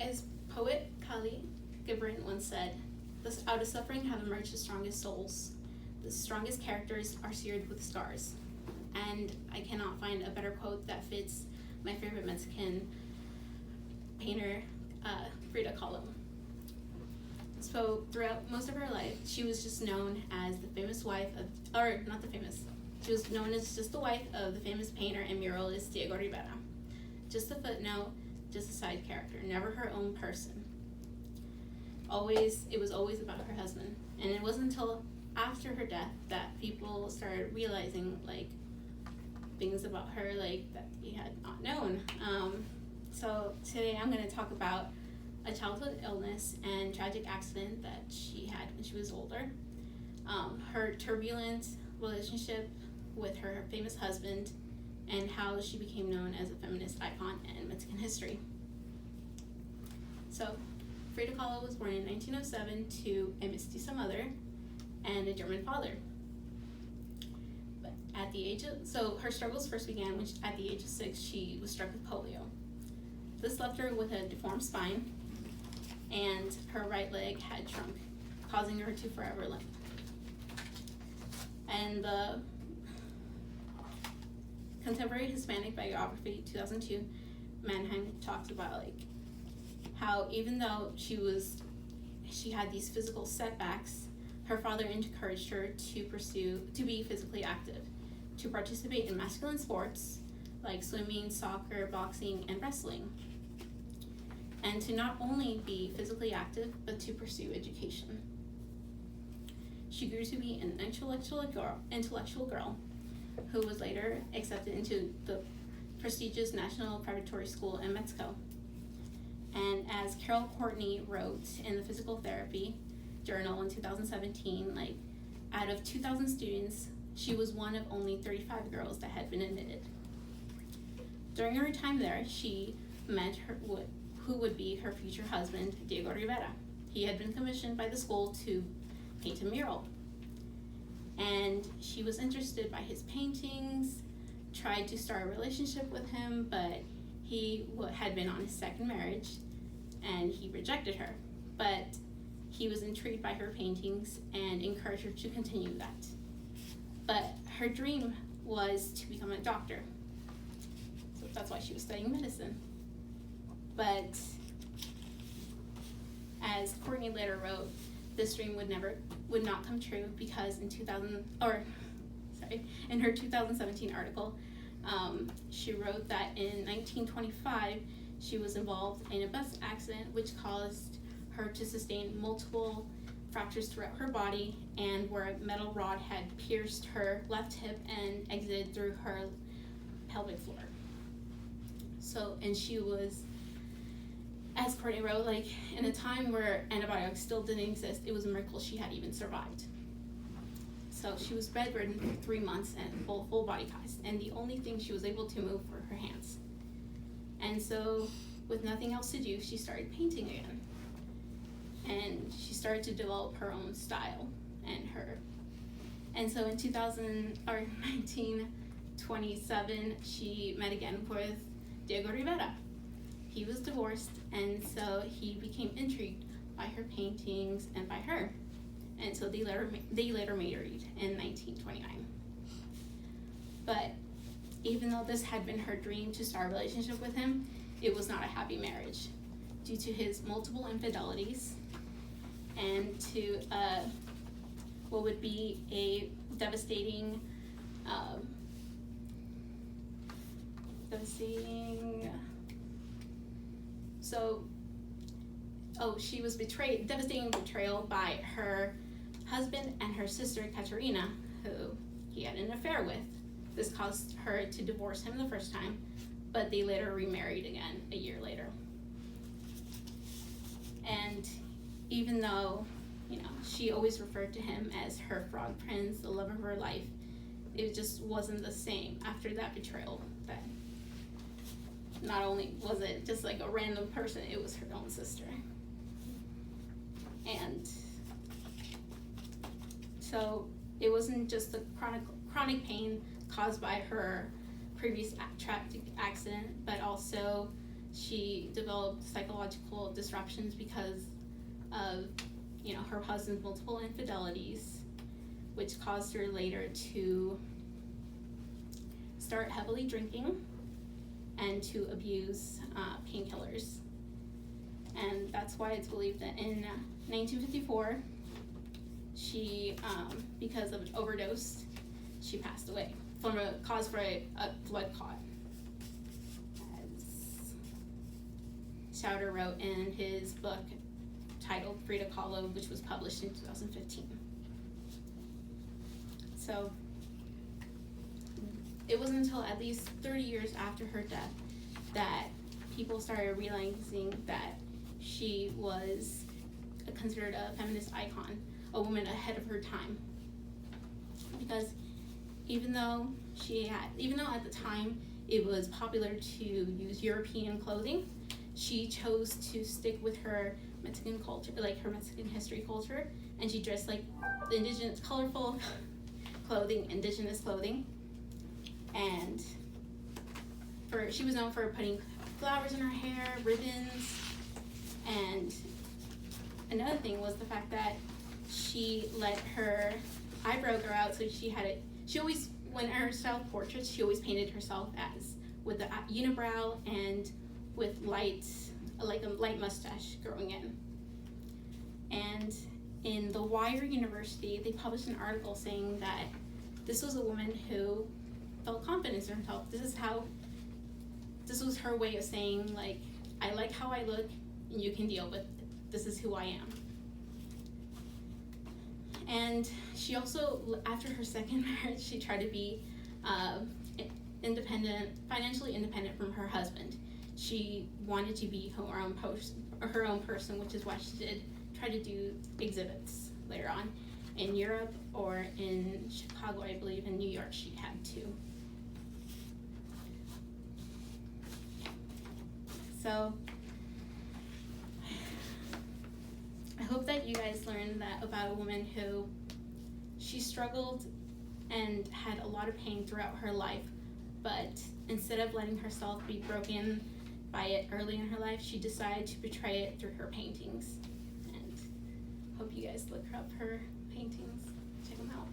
As poet Kali Gibran once said, out of suffering have emerged the strongest souls. The strongest characters are seared with scars. And I cannot find a better quote that fits my favorite Mexican painter, Frida Kahlo. So throughout most of her life, she was just known as the famous wife of, or not the famous, she was known as just the wife of the famous painter and muralist Diego Rivera. Just a footnote, just a side character, never her own person. It was always about her husband. And it wasn't until after her death that people started realizing like things about her like that he had not known. So today I'm going to talk about a childhood illness and tragic accident that she had when she was older, her turbulent relationship with her famous husband, and how she became known as a feminist icon in Mexican history. So, Frida Kahlo was born in 1907 to a mestiza mother and a German father. But at the age of, so her struggles first began when at the age of 6 she was struck with polio. This left her with a deformed spine, and her right leg had shrunk, causing her to forever limp. And the contemporary Hispanic biography 2002 Mannheim talks about like how even though she had these physical setbacks, her father encouraged her to be physically active, to participate in masculine sports like swimming, soccer, boxing, and wrestling, and to not only be physically active but to pursue education. She grew to be an intellectual girl who was later accepted into the prestigious National Preparatory School in Mexico. And as Carol Courtney wrote in the Physical Therapy Journal in 2017, like out of 2,000 students, she was one of only 35 girls that had been admitted. During her time there, she met who would be her future husband, Diego Rivera. He had been commissioned by the school to paint a mural. And she was interested by his paintings, tried to start a relationship with him, but he had been on his second marriage and he rejected her. But he was intrigued by her paintings and encouraged her to continue that. But her dream was to become a doctor. So that's why she was studying medicine. But as Courtney later wrote, this dream would not come true because in her 2017 article, she wrote that in 1925 she was involved in a bus accident which caused her to sustain multiple fractures throughout her body, and where a metal rod had pierced her left hip and exited through her pelvic floor. So, and she was, as Courtney wrote, like in a time where antibiotics still didn't exist, it was a miracle she had even survived. So she was bedridden for 3 months and full body cast, and the only thing she was able to move were her hands. And so, with nothing else to do, she started painting again. And she started to develop her own style and so in 1927, she met again with Diego Rivera. He was divorced, and so he became intrigued by her paintings and by her. And so they later married in 1929. But even though this had been her dream to start a relationship with him, it was not a happy marriage due to his multiple infidelities and to what would be a devastating she was devastating betrayal by her husband and her sister Katerina, who he had an affair with. This caused her to divorce him the first time, but they later remarried again a year later. And even though, she always referred to him as her frog prince, the love of her life, it just wasn't the same after that betrayal. That not only was it just like a random person, it was her own sister. And so it wasn't just the chronic pain caused by her previous tragic accident, but also she developed psychological disruptions because of, her husband's multiple infidelities, which caused her later to start heavily drinking and to abuse painkillers. And that's why it's believed that in 1954, she, because of an overdose, she passed away from a cause for a blood clot. As Schauder wrote in his book titled Frida Kahlo, which was published in 2015. So it wasn't until at least 30 years after her death that people started realizing that she was considered a feminist icon, a woman ahead of her time. Because even though at the time it was popular to use European clothing, she chose to stick with her Mexican culture, like her Mexican history culture, and she dressed like the indigenous, colorful clothing, indigenous clothing. And she was known for putting flowers in her hair, ribbons, and another thing was the fact that she let her eyebrow grow out, so she always, when her self-portraits, she always painted herself as with the unibrow and with a light mustache growing in. And in The Wire University, they published an article saying that this was a woman who felt confidence in herself. This was her way of saying, like, I like how I look, and you can deal with it. This is who I am. And she also, after her second marriage, she tried to be financially independent from her husband. She wanted to be her own person, which is why she did try to do exhibits later on in Europe or in Chicago, I believe. In New York she had two. So I hope that you guys learned that about a woman who, she struggled and had a lot of pain throughout her life, but instead of letting herself be broken by it early in her life, she decided to portray it through her paintings. And hope you guys look up her paintings, check them out.